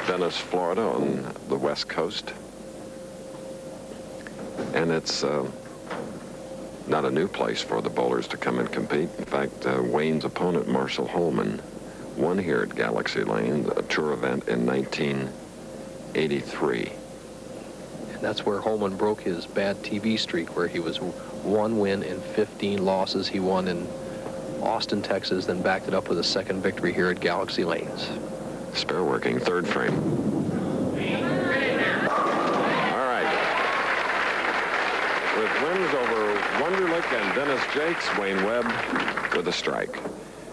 Venice, Florida, on the West Coast. And it's not a new place for the bowlers to come and compete. In fact, Wayne's opponent, Marshall Holman, won here at Galaxy Lane, a tour event in 1983. And that's where Holman broke his bad TV streak, where he was 1 win and 15 losses. He won in Austin, Texas, then backed it up with a second victory here at Galaxy Lanes. Spare working, third frame. All right. With wins over Wunderlich and Dennis Jakes, Wayne Webb with a strike.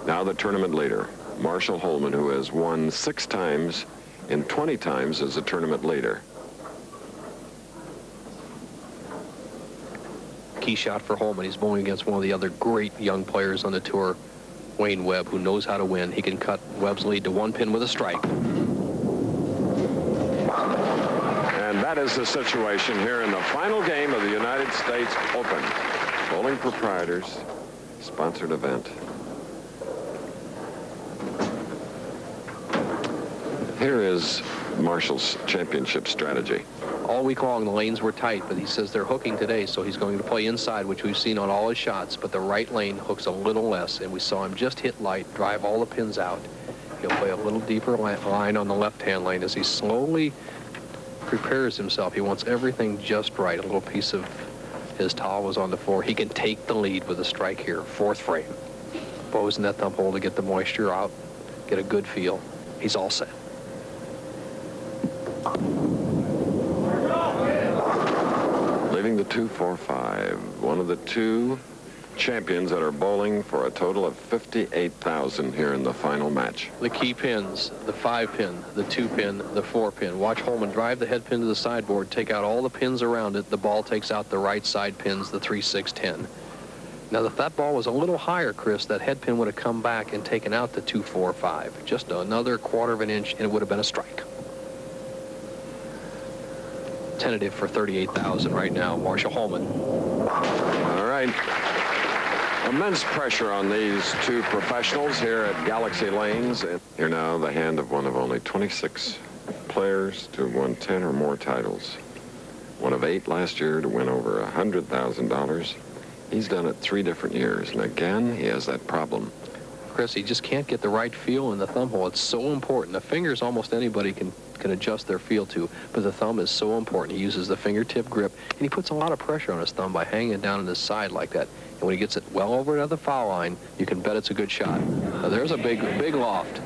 Now the tournament leader, Marshall Holman, who has won 6 times and 20 times as a tournament leader. Key shot for Holman. He's bowling against one of the other great young players on the tour, Wayne Webb, who knows how to win. He can cut Webb's lead to 1 pin with a strike. And that is the situation here in the final game of the United States Open. Bowling Proprietors sponsored event. Here is Marshall's championship strategy. All week long, the lanes were tight, but he says they're hooking today, so he's going to play inside, which we've seen on all his shots, but the right lane hooks a little less, and we saw him just hit light, drive all the pins out. He'll play a little deeper line on the left-hand lane as he slowly prepares himself. He wants everything just right. A little piece of his towel was on the floor. He can take the lead with a strike here, 4th frame. Bows in that thumb hole to get the moisture out, get a good feel. He's all set. Leaving the 2-4-5, one of the 2 champions that are bowling for a total of $58,000 here in the final match. The key pins, the 5-pin, the 2-pin, the 4-pin. Watch Holman drive the head pin to the sideboard, take out all the pins around it. The ball takes out the right side pins, the 3, 6, 10. Now, if that ball was a little higher, Chris, that head pin would have come back and taken out the 2-4-5. Just another 1/4 of an inch, and it would have been a strike. Tentative for $38,000 right now, Marshall Holman. All right. Immense pressure on these 2 professionals here at Galaxy Lanes. And here now, the hand of one of only 26 players to have won 10 or more titles. One of 8 last year to win over $100,000. He's done it 3 different years, and again, he has that problem. Chris, he just can't get the right feel in the thumb hole. It's so important. The fingers, almost anybody can adjust their feel to, but the thumb is so important. He uses the fingertip grip, and he puts a lot of pressure on his thumb by hanging it down on his side like that. And when he gets it well over to the foul line, you can bet it's a good shot. Now, there's a big loft.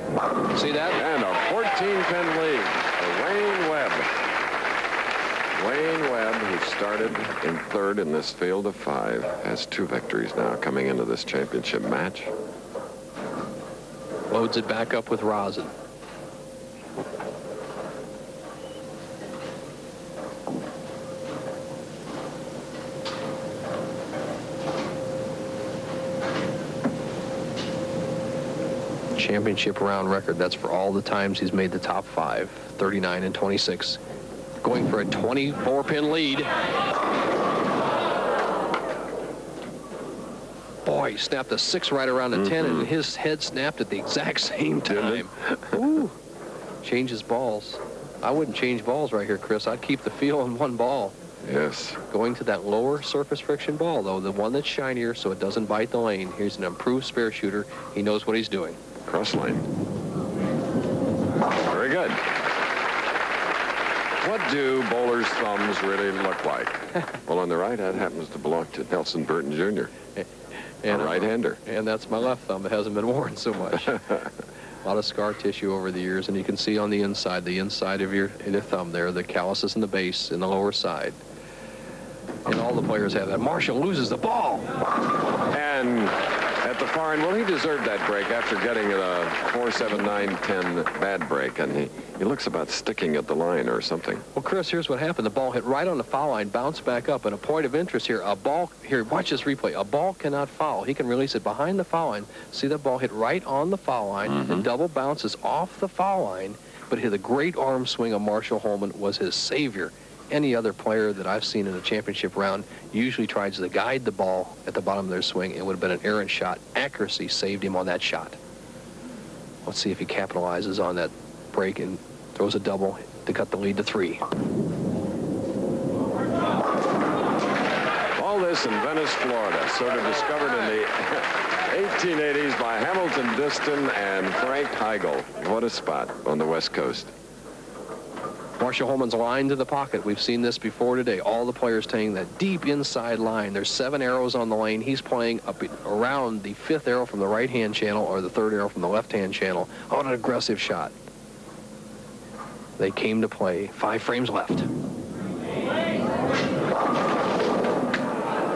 See that? And a 14-pin lead for Wayne Webb. Wayne Webb, who started in 3rd in this field of 5, has 2 victories now coming into this championship match. Loads it back up with rosin. Championship round record. That's for all the times he's made the top 5, 39 and 26. Going for a 24-pin lead. Boy, he snapped a 6 right around the 10, and his head snapped at the exact same time. Ooh, changes balls. I wouldn't change balls right here, Chris. I'd keep the feel on 1 ball. Yes. Going to that lower surface friction ball, though, the one that's shinier so it doesn't bite the lane. Here's an improved spare shooter. He knows what he's doing. Cross lane. Very good. What do bowlers' thumbs really look like? Well, on the right, that happens to belong to Nelson Burton Jr., and a right-hander. And that's my left thumb. It hasn't been worn so much. A lot of scar tissue over the years, and you can see on the inside of your thumb there, the calluses in the base in the lower side. And all the players have that. Marshall loses the ball. And at the far end, well, he deserved that break after getting a 4, 7, 9, 10 bad break, and he looks about sticking at the line or something. Well, Chris, here's what happened. The ball hit right on the foul line, bounced back up, and a point of interest here. A ball, here, watch this replay. A ball cannot foul. He can release it behind the foul line. See that ball hit right on the foul line, and double bounces off the foul line, but the great arm swing of Marshall Holman was his savior. Any other player that I've seen in a championship round usually tries to guide the ball at the bottom of their swing. It would have been an errant shot. Accuracy saved him on that shot. Let's see if he capitalizes on that break and Throws a double to cut the lead to 3. All this in Venice, Florida, sort of discovered in the 1880s by Hamilton Diston and Frank Heigl. What a spot on the West Coast. Marshall Holman's line to the pocket. We've seen this before today. All the players taking that deep inside line. There's 7 arrows on the lane. He's playing up around the 5th arrow from the right-hand channel or the 3rd arrow from the left-hand channel. Oh, an aggressive shot. They came to play. 5 frames left.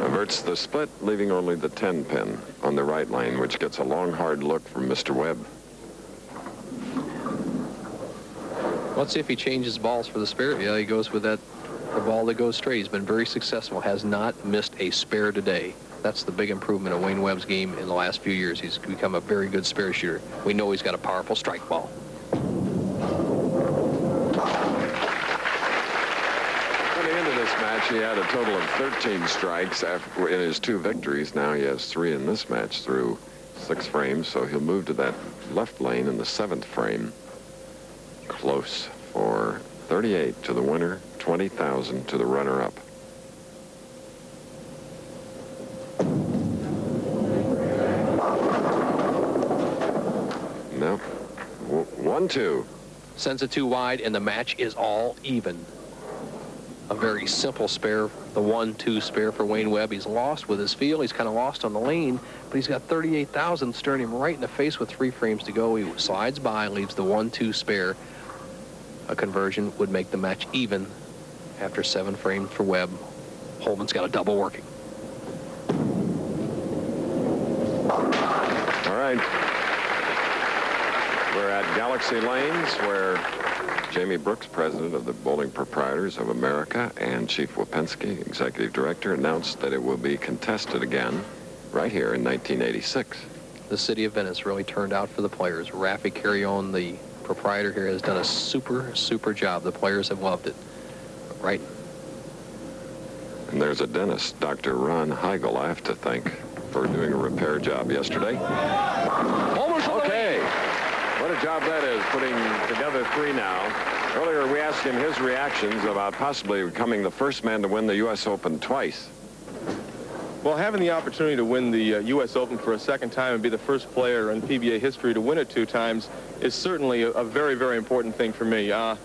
Averts the split, leaving only the 10 pin on the right lane, which gets a long, hard look from Mr. Webb. Let's see if he changes balls for the spare. Yeah, he goes with the ball that goes straight. He's been very successful. Has not missed a spare today. That's the big improvement of Wayne Webb's game in the last few years. He's become a very good spare shooter. We know he's got a powerful strike ball. Coming into this match, he had a total of 13 strikes in his 2 victories. Now he has 3 in this match through 6 frames, so he'll move to that left lane in the 7th frame. Close for 38 to the winner, 20,000 to the runner-up. No. 1-2. Sends it too wide, and the match is all even. A very simple spare, the 1-2 spare for Wayne Webb. He's lost with his feel. He's kind of lost on the lane, but he's got 38,000 staring him right in the face with 3 frames to go. He slides by, leaves the 1-2 spare. A conversion would make the match even after 7 frames for Webb. Holman's got a double working. All right. We're at Galaxy Lanes, where Jamie Brooks, president of the Bowling Proprietors of America, and Chief Wapensky, executive director, announced that it will be contested again right here in 1986. The city of Venice really turned out for the players. Raffi Carrion, the proprietor here, has done a super job. The players have loved it. Right. And there's a dentist, Dr. Ron Heigl, I have to thank, for doing a repair job yesterday. Okay. What a job that is, putting together 3 now. Earlier, we asked him his reactions about possibly becoming the first man to win the U.S. Open twice. Well, having the opportunity to win the U.S. Open for a 2nd time and be the first player in PBA history to win it 2 times is certainly a very important thing for me. I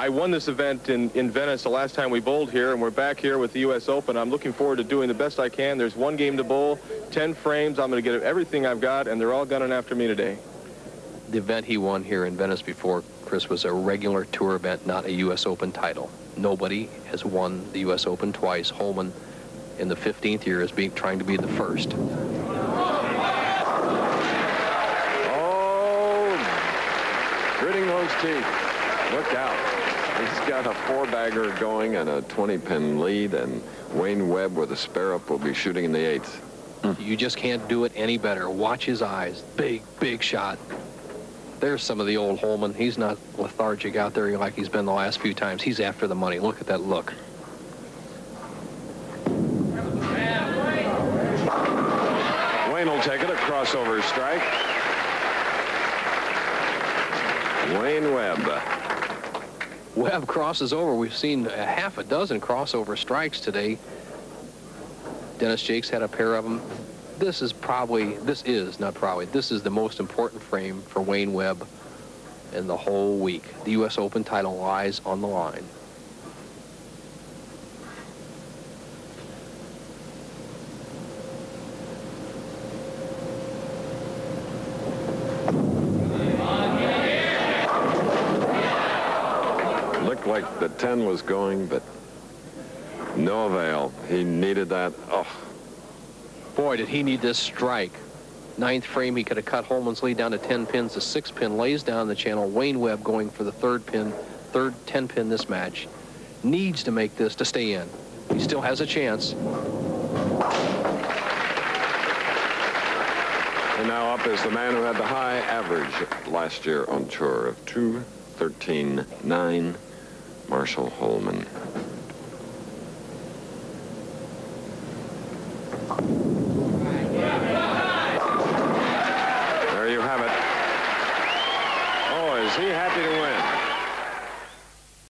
won this event in Venice the last time we bowled here, and we're back here with the U.S. Open. I'm looking forward to doing the best I can. There's 1 game to bowl, 10 frames. I'm going to get everything I've got, and they're all gunning after me today. The event he won here in Venice before, Chris, was a regular tour event, not a U.S. Open title. Nobody has won the U.S. Open twice. Holman, in the 15th year, is trying to be the first. Oh, gritting those teeth. Look out. He's got a 4-bagger going and a 20-pin lead, and Wayne Webb with a spare up will be shooting in the 8th. You just can't do it any better. Watch his eyes. Big shot. There's some of the old Holman. He's not lethargic out there like he's been the last few times. He's after the money. Look at that look. Wayne will take it, a crossover strike. Wayne Webb. Webb crosses over. We've seen a half a dozen crossover strikes today. Dennis Jakes had a pair of them. This is the most important frame for Wayne Webb in the whole week. The U.S. Open title lies on the line. Looked like the 10 was going, but no avail. He needed that. Oh. Boy, did he need this strike. 9th frame, he could have cut Holman's lead down to 10 pins. The 6th pin lays down the channel. Wayne Webb going for the 3rd pin, 10 pin this match. Needs to make this to stay in. He still has a chance. And now up is the man who had the high average last year on tour of 2:13.9, Marshall Holman.